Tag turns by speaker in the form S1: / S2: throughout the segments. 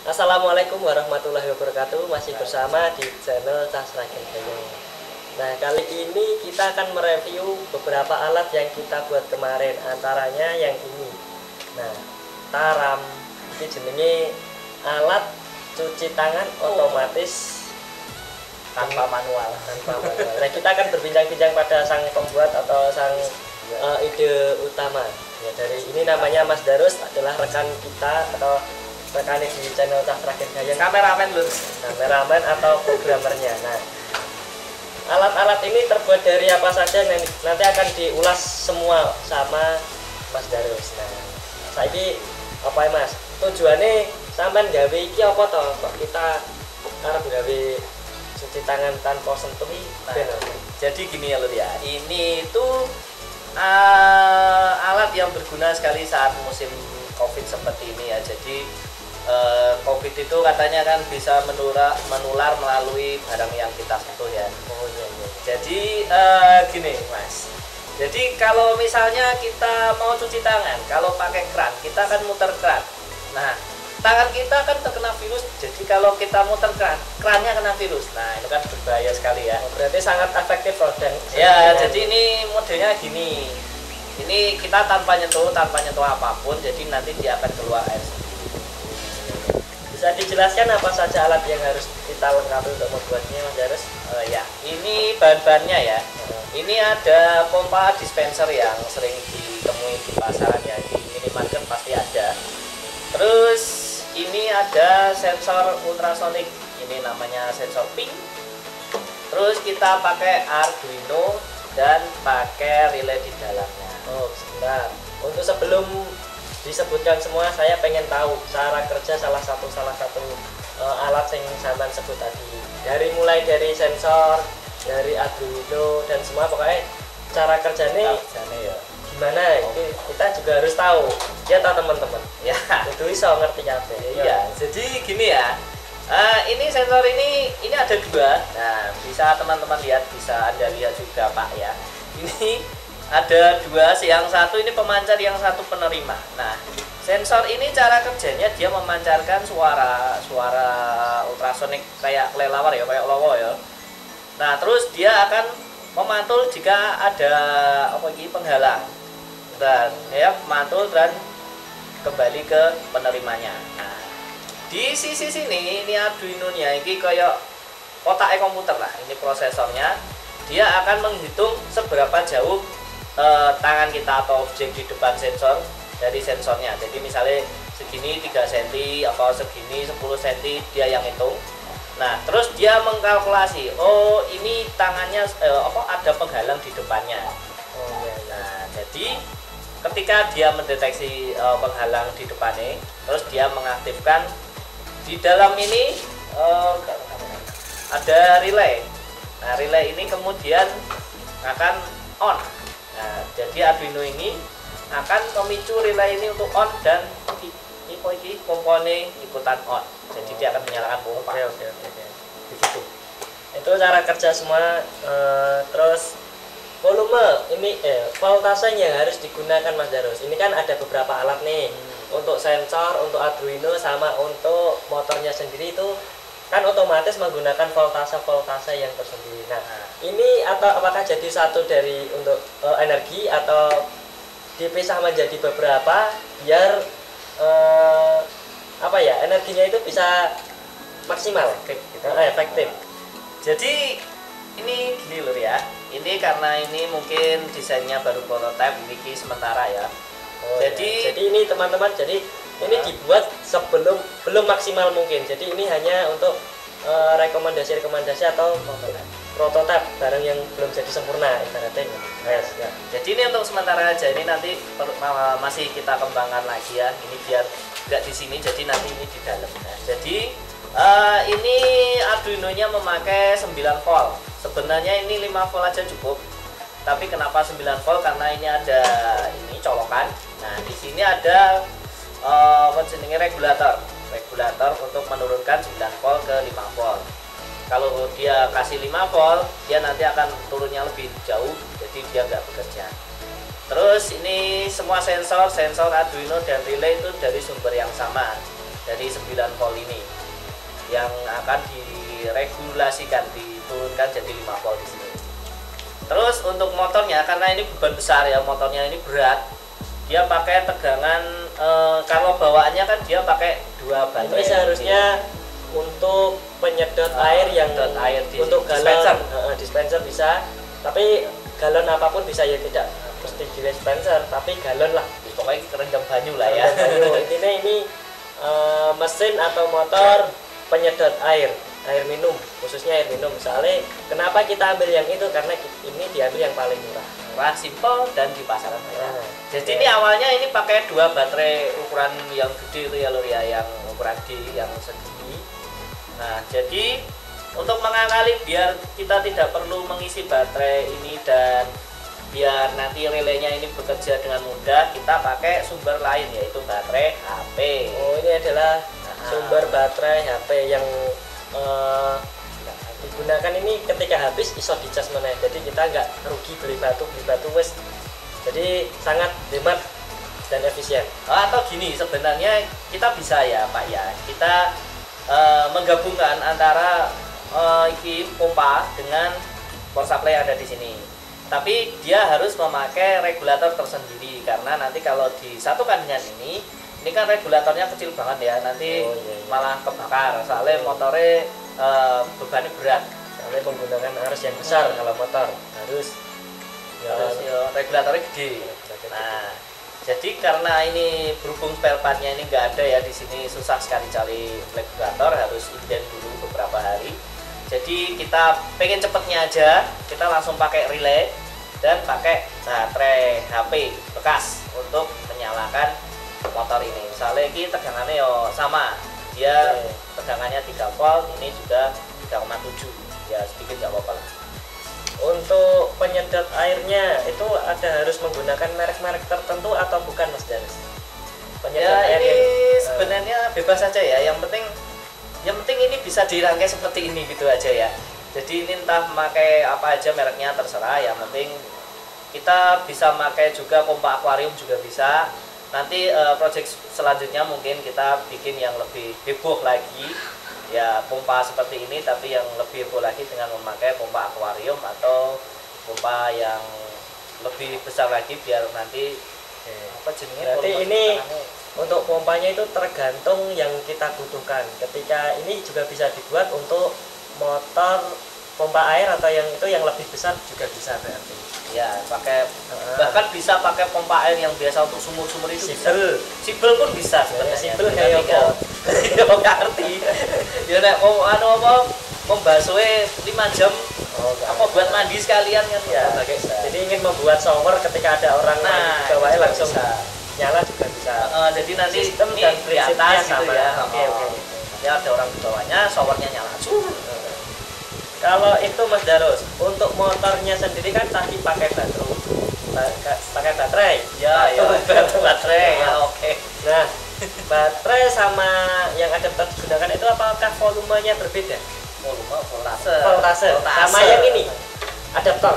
S1: Assalamualaikum warahmatullahi wabarakatuh. Masih bersama di channel Casragen Gayeng. Nah, kali ini kita akan mereview beberapa alat yang kita buat kemarin. Antaranya yang ini. Nah, Taram. Ini jenenge alat cuci tangan otomatis
S2: tanpa manual.
S1: Nah, kita akan berbincang-bincang pada sang pembuat atau sang ide utama. Ya, dari ini namanya Mas Darus, adalah rekan kita atau rekan di channel Casragen Gayeng,
S2: Kameramen lur.
S1: kameramen atau programmernya. Nah, alat-alat ini terbuat dari apa saja nanti akan diulas semua sama Mas Darus. Nah, saiki apa ya Mas? Tujuannya sampean gawe iki apa toh? Kok kita arep gawe cuci tangan tanpa sentuh iki?
S2: Jadi gini ya lur ya. Ini tuh alat yang berguna sekali saat musim COVID seperti ini ya. Jadi COVID itu katanya kan bisa menular melalui barang yang kita sentuh ya.
S1: Oh iya, iya.
S2: Jadi gini Mas. Jadi kalau misalnya kita mau cuci tangan, kalau pakai keran, kita akan muter keran. Nah, tangan kita akan terkena virus. Jadi kalau kita muter keran, kerannya kena virus. Nah, itu kan berbahaya sekali ya.
S1: Oh, berarti sangat efektif loh dan
S2: Ya, jadi ini modelnya gini. Ini kita tanpa nyentuh apapun, jadi nanti dia akan keluar air.
S1: bisa dijelaskan apa saja alat yang harus kita lengkapi untuk membuatnya Mas Darus?
S2: Ya, ini bahan-bahannya ya. Ini ada pompa dispenser yang sering ditemui di pasaran ya, di minimarket pasti ada. Terus ini ada sensor ultrasonik, ini namanya sensor ping. Terus kita pakai Arduino dan pakai relay di dalamnya.
S1: Oh, sebentar. Untuk sebelum disebutkan semua, saya pengen tahu cara kerja salah satu alat yang sampean sebut tadi. Mulai dari sensor, dari Arduino dan semua, pokoknya cara kerjanya
S2: Ya.
S1: gimana? Kita juga harus tahu. Ya tahu teman-teman.
S2: Ya.
S1: Itu bisa ngerti apa?
S2: Iya. Jadi gini ya. Ini sensor ini ada dua. Nah, bisa teman-teman lihat, bisa Anda lihat juga Pak ya. Ini ada dua, yang satu ini pemancar, yang satu penerima. Nah, sensor ini cara kerjanya dia memancarkan suara ultrasonik kayak kelelawar ya, kayak lowo ya. Nah, terus dia akan memantul jika ada penghalang. Dan ya mantul dan kembali ke penerimanya. Nah, di sisi sini ini Arduino-nya ini kayak kotak komputer lah. Ini prosesornya. Dia akan menghitung seberapa jauh tangan kita atau objek di depan sensor dari sensornya. Jadi misalnya segini 3 cm atau segini 10 cm dia yang hitung. Nah, terus dia mengkalkulasi, oh ini tangannya ada penghalang di depannya.
S1: Oh iya.
S2: Nah, jadi ketika dia mendeteksi penghalang di depannya, terus dia mengaktifkan di dalam ini ada relay. Nah, relay ini kemudian akan on. Nah, jadi Arduino ini akan memicu relay ini untuk on dan ini komponen ikutan on. Jadi dia akan menyalakan pompa.
S1: Oke.
S2: Begitu.
S1: Itu cara kerja semua. Terus volume ini voltasenya harus digunakan Mas Darus. Ini kan ada beberapa alat nih. Untuk sensor, untuk Arduino sama untuk motornya sendiri itu kan otomatis menggunakan voltase yang tersendiri. Nah, ini atau apakah jadi satu dari untuk energi atau dipisah menjadi beberapa biar energinya itu bisa maksimal, efektif.
S2: Jadi ini gini lur ya. Ini karena ini mungkin desainnya baru prototipe, ini sementara ya.
S1: Jadi ini teman-teman, ini dibuat belum maksimal mungkin. Jadi ini hanya untuk rekomendasi atau prototipe barang yang belum jadi sempurna ibaratnya.
S2: Ya. Jadi ini untuk sementara aja. Ini nanti masih kita kembangkan lagi ya. Ini biar nggak di sini, jadi nanti ini di dalam. Nah, jadi ini Arduino-nya memakai 9 volt. Sebenarnya ini 5 volt aja cukup. Tapi kenapa 9 volt? Karena ini ada colokan. Nah, di sini ada regulator untuk menurunkan 9 volt ke 5 volt. Kalau dia kasih 5 volt, dia nanti akan turunnya lebih jauh, jadi dia nggak bekerja. Terus ini semua sensor Arduino dan relay itu dari sumber yang sama, dari 9 volt ini yang akan diregulasikan, diturunkan jadi 5 volt di sini. Terus untuk motornya, karena ini beban besar ya, motornya ini berat, dia pakai tegangan kalau bawaannya kan dia pakai 2 baterai.
S1: Ini seharusnya untuk penyedot air yang
S2: air
S1: untuk
S2: dispenser.
S1: galon dispenser bisa, tapi galon apapun bisa ya, tidak mesti di dispenser, tapi galon lah.
S2: Pokoknya kerendam banyu lah ya.
S1: Intinya ini mesin atau motor penyedot air minum, khususnya air minum. Misalnya kenapa kita ambil yang itu, karena ini diambil yang paling murah,
S2: Simple dan di pasaran banyak. Jadi
S1: ya.
S2: ini awalnya ini pakai 2 baterai ukuran yang gede itu ya lur ya, yang ukuran D yang segini. Nah jadi untuk mengakali biar kita tidak perlu mengisi baterai ini dan biar nanti relaynya ini bekerja dengan mudah, kita pakai sumber lain yaitu baterai HP.
S1: Oh, ini adalah sumber baterai HP yang digunakan ini ketika habis iso dicas meneh. Jadi kita nggak rugi beli batu wes. Jadi sangat hemat dan efisien.
S2: Atau gini, sebenarnya kita bisa ya Pak ya, kita menggabungkan antara iki pompa dengan power supply yang ada di sini. Tapi dia harus memakai regulator tersendiri, karena nanti kalau disatukan dengan ini kan regulatornya kecil banget ya, nanti malah kebakar. Soalnya motornya bebannya berat,
S1: soalnya menggunakan arus yang besar. Kalau motor harus
S2: ya, regulatornya gede. Nah, jadi karena ini berhubung spare partnya ini nggak ada ya di sini, susah sekali cari regulator, harus inden dulu beberapa hari. Jadi kita pengen cepetnya aja, kita langsung pakai relay dan pakai baterai HP bekas untuk menyalakan motor ini. Misalnya ini tegangannya yo sama, dia tegangannya 3 volt, ini juga 3,7, ya sedikit nggak apa-apa lah.
S1: Untuk penyedot airnya itu ada harus menggunakan merek-merek tertentu atau bukan Mas Daris?
S2: Penyedot air ini sebenarnya bebas saja ya, yang penting ini bisa dirangkai seperti ini gitu aja ya. Jadi ini entah pakai apa aja mereknya terserah, yang penting kita bisa pakai juga pompa akuarium juga bisa. Nanti project selanjutnya mungkin kita bikin yang lebih heboh lagi ya, pompa seperti ini tapi yang lebih heboh lagi dengan memakai pompa akuarium atau pompa yang lebih besar lagi, biar nanti apa jenisnya.
S1: Berarti ini untuk pompanya itu tergantung yang kita butuhkan. Ketika ini juga bisa dibuat untuk motor pompa air atau yang itu yang lebih besar juga bisa berarti.
S2: Ya, pakai bahkan bisa pakai pompa air yang biasa untuk sumur-sumur itu
S1: Sibel.
S2: Sibel pun bisa sebenarnya.
S1: Sibel kayak apa?
S2: Ya ngerti. Ya nek apa membasuhnya 5 jam. Apa buat mandi sekalian kan
S1: ya. Jadi ingin membuat shower ketika ada orang di bawahnya langsung bisa nyala juga bisa.
S2: Jadi nanti
S1: sistem
S2: ini
S1: dan
S2: di atas gitu
S1: sama.
S2: ya.
S1: Oke.
S2: Ya ada orang di bawahnya, showernya nyala.
S1: Kalau itu Mas Daros, untuk motornya sendiri kan tadi pakai baterai.
S2: Ya, baterai. Ya, oke.
S1: Nah, baterai sama yang adaptor digunakan itu apakah volumenya berbeda? Voltase. Sama yang ini adaptor.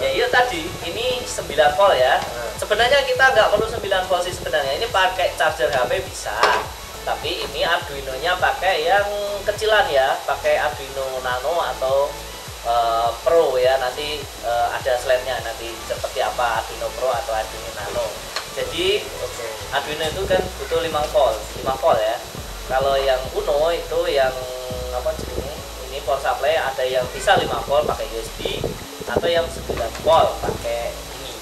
S2: Ya iya tadi, ini 9 volt ya. Sebenarnya kita nggak perlu 9 volt sih sebenarnya. Ini pakai charger HP bisa. Tapi ini Arduino-nya pakai yang kecilan ya, pakai Arduino Nano atau Pro ya. Nanti ada slide-nya nanti seperti apa Arduino Pro atau Arduino Nano. Jadi Arduino itu kan butuh 5 volt ya. Kalau yang Uno itu yang apa jenisnya? Ini power supply ada yang bisa 5 volt pakai USB atau yang 9 volt pakai ini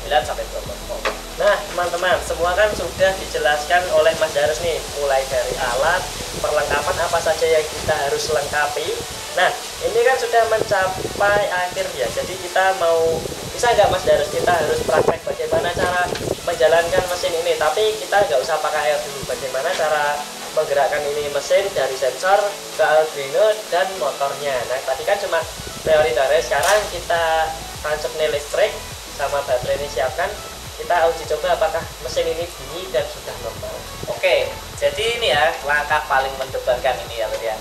S2: 9 sampai 12 volt.
S1: Nah teman-teman, semua kan sudah dijelaskan oleh Mas Daros nih, mulai dari alat, perlengkapan apa saja yang kita harus lengkapi. Nah ini kan sudah mencapai akhir ya, jadi kita mau, bisa nggak Mas Daros kita harus praktek bagaimana cara menjalankan mesin ini, tapi kita nggak usah pakai air dulu, bagaimana cara menggerakkan ini mesin dari sensor ke Arduino dan motornya. Nah tadi kan cuma teori dari, sekarang kita tancap listrik sama baterai ini siapkan, kita uji coba apakah mesin ini bunyi dan sudah normal.
S2: Oke, jadi ini ya langkah paling mendebarkan ini ya, Lur ya.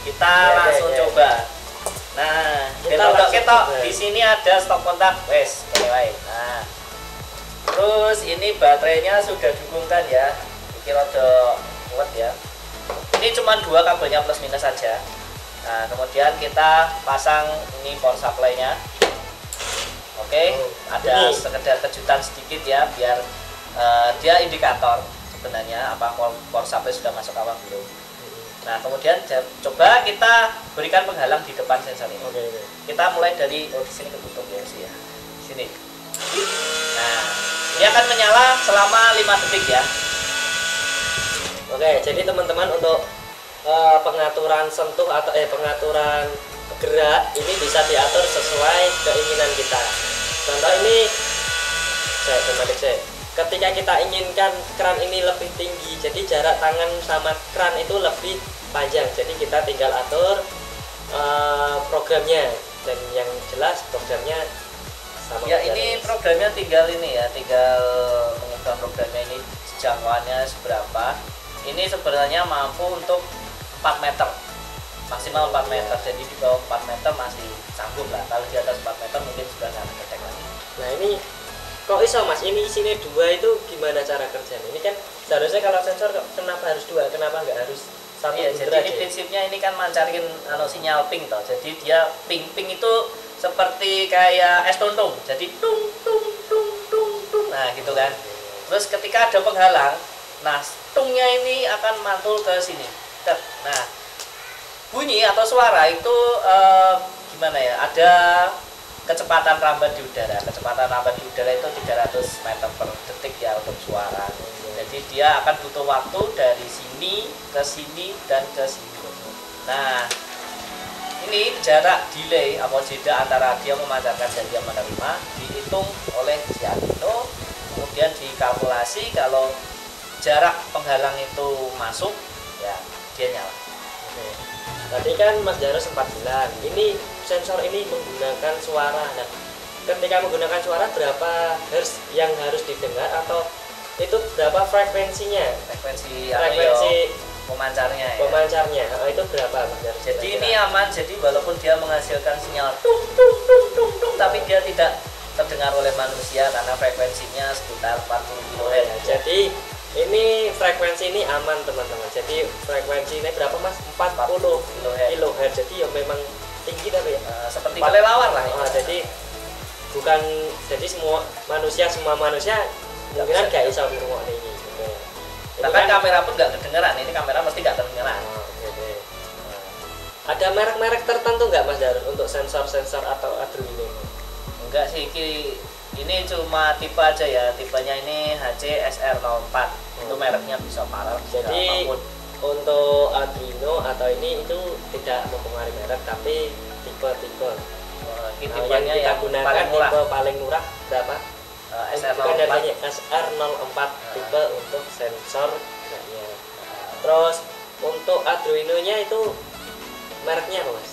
S2: Kita langsung coba. Nah, kita di sini ada stop kontak, wes, anyway. Nah, terus ini baterainya sudah dihubungkan ya. Ini rada kuat ya. ini cuma dua kabelnya plus minus saja. Nah, kemudian kita pasang ini power supply-nya. Oke, ada sekedar kejutan sedikit ya, biar dia indikator sebenarnya apa power supply sudah masuk apa belum. Nah, kemudian coba kita berikan penghalang di depan sensor ini. Kita mulai dari di sini ketutup ya sih ya. Sini. Nah, dia akan menyala selama 5 detik ya.
S1: Oke, jadi teman-teman untuk pengaturan sentuh atau pengaturan gerak ini bisa diatur sesuai keinginan kita. Contoh ini ketika kita inginkan keran ini lebih tinggi, jadi jarak tangan sama keran itu lebih panjang, jadi kita tinggal atur programnya, dan yang jelas programnya sama
S2: ya. Ini programnya tinggal ini ya, tinggal mengubah programnya ini jangkauannya seberapa. Ini sebenarnya mampu untuk 4 meter, maksimal 4 meter, jadi di bawah 4 meter masih sanggup lah. Kalau di atas 4 meter mungkin sudah nggak ketek lagi.
S1: Nah ini kok iso mas, ini isinya 2 itu gimana cara kerjanya? Ini kan seharusnya kalau sensor kenapa harus 2, kenapa nggak harus 1?
S2: Iya, jadi ini prinsipnya ini kan mancarin sinyal ping toh, jadi dia ping itu seperti kayak es tuntung, jadi tung tung tung tung tung, nah gitu kan. Terus ketika ada penghalang, nah tungnya ini akan mantul ke sini. Nah, bunyi atau suara itu gimana ya? Ada kecepatan rambat di udara. Kecepatan rambat di udara itu 300 meter per detik ya untuk suara. Jadi dia akan butuh waktu dari sini ke sini dan ke sini. Nah, ini jarak delay atau jeda antara dia memancarkan dan dia menerima dihitung oleh si Arduino, kemudian dikalkulasi kalau jarak penghalang itu masuk, ya dia nyala.
S1: Oke. Tadi kan Mas Jaro sempat bilang, ini sensor ini menggunakan suara. Nah, ketika menggunakan suara berapa hertz yang harus didengar atau itu berapa frekuensinya?
S2: Frekuensi pemancarnya ya.
S1: Pemancarnya, itu berapa Mas Jaro?
S2: Jadi ini aman, jadi walaupun dia menghasilkan sinyal tung tung tung tung tung, tapi dia tidak terdengar oleh manusia karena frekuensinya sekitar 40 kHz.
S1: Jadi ini frekuensi ini aman teman-teman. Jadi frekuensi ini berapa Mas? 40 kHz. Jadi ya memang tinggi tapi ya.
S2: Seperti kelelawar lah.
S1: Jadi bukan, jadi semua manusia mungkin gak bisa ngomong ini.
S2: Bahkan kamera pun nggak kedengeran. Ini kamera mesti nggak kedengeran.
S1: Ada merek-merek tertentu nggak Mas Darus untuk sensor-sensor atau Arduino?
S2: Enggak sih, ini cuma tipe aja ya. Tipenya ini HC-SR04. Itu mereknya bisa parah.
S1: Jadi untuk Arduino atau ini itu tidak mempengaruhi merek, tapi tipe-tipe. Yang kita gunakan tipe paling murah berapa? SR04 tipe untuk sensor geraknya. Terus untuk Arduino-nya itu mereknya apa Mas?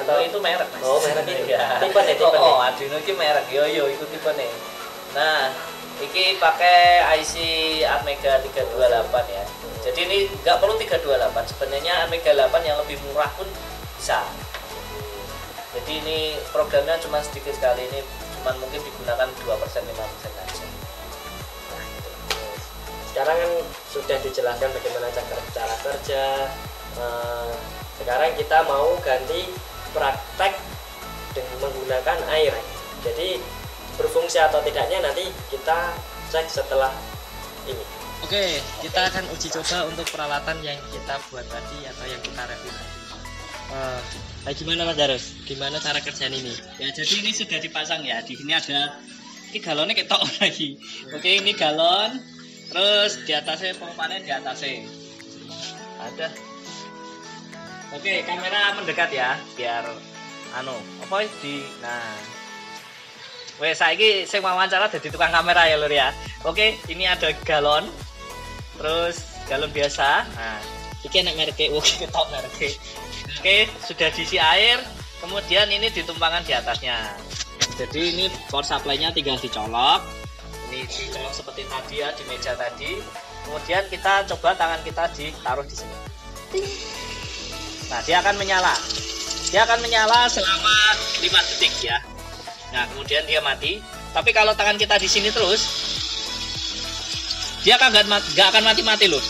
S2: Atau itu merek Mas?
S1: Oh merek itu
S2: ya.
S1: Tipe nih.
S2: Arduino itu merek, yo itu tipe nih. Nah, ini pakai IC Atmega 328 ya. Jadi ini nggak perlu 328, sebenarnya Atmega 8 yang lebih murah pun bisa. Jadi ini programnya cuma sedikit sekali, ini cuma mungkin digunakan 2% 5% aja. Nah, gitu.
S1: Sekarang kan sudah dijelaskan bagaimana cara kerja. Sekarang kita mau ganti praktek dengan menggunakan air. Jadi berfungsi atau tidaknya nanti kita cek setelah ini. Oke, kita akan uji coba untuk peralatan yang kita buat tadi atau yang kita review tadi. Gimana Mas Darus? Gimana cara kerjaan ini?
S2: Ya jadi ini sudah dipasang ya. Di sini ada galonnya ketok lagi. Oke, ini galon. Terus di atasnya pompanya di atasnya. Ada. Oke, kamera mendekat ya, biar nah. Wes saiki sing wawancara dadi tukang kamera ya Lur ya. Oke, ini ada galon. Terus galon biasa. Nah, iki enak mereke, ketok mereke. Oke, sudah diisi air, kemudian ini ditumpangkan di atasnya. Jadi ini power supply-nya tinggal dicolok. Ini dicolok seperti tadi ya di meja tadi. Kemudian kita coba tangan kita ditaruh di sini. Nah, dia akan menyala. Dia akan menyala selama 5 detik ya. Nah, kemudian dia mati. Tapi kalau tangan kita di sini terus, dia nggak akan mati-mati loh.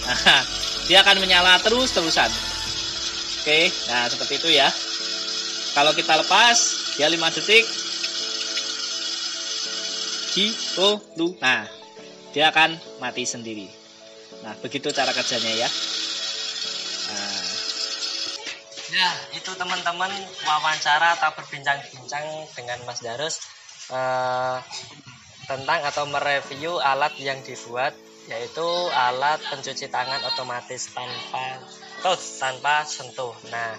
S2: Nah, dia akan menyala terus-terusan. Oke, nah seperti itu ya. Kalau kita lepas, dia 5 detik. Nah, dia akan mati sendiri. Nah, begitu cara kerjanya ya. Nah.
S1: Ya, itu teman-teman wawancara atau berbincang-bincang dengan Mas Darus tentang atau mereview alat yang dibuat, yaitu alat pencuci tangan otomatis tanpa touch, tanpa sentuh. Nah,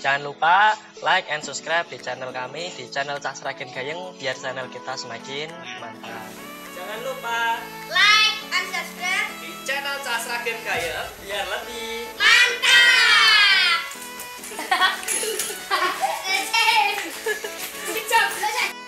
S1: jangan lupa like and subscribe di channel kami, di channel Cak Sragen Gayeng, biar channel kita semakin mantap. Jangan lupa
S3: like and subscribe
S2: di channel Cak Sragen Gayeng
S1: biar lebih
S3: mantap. Good job.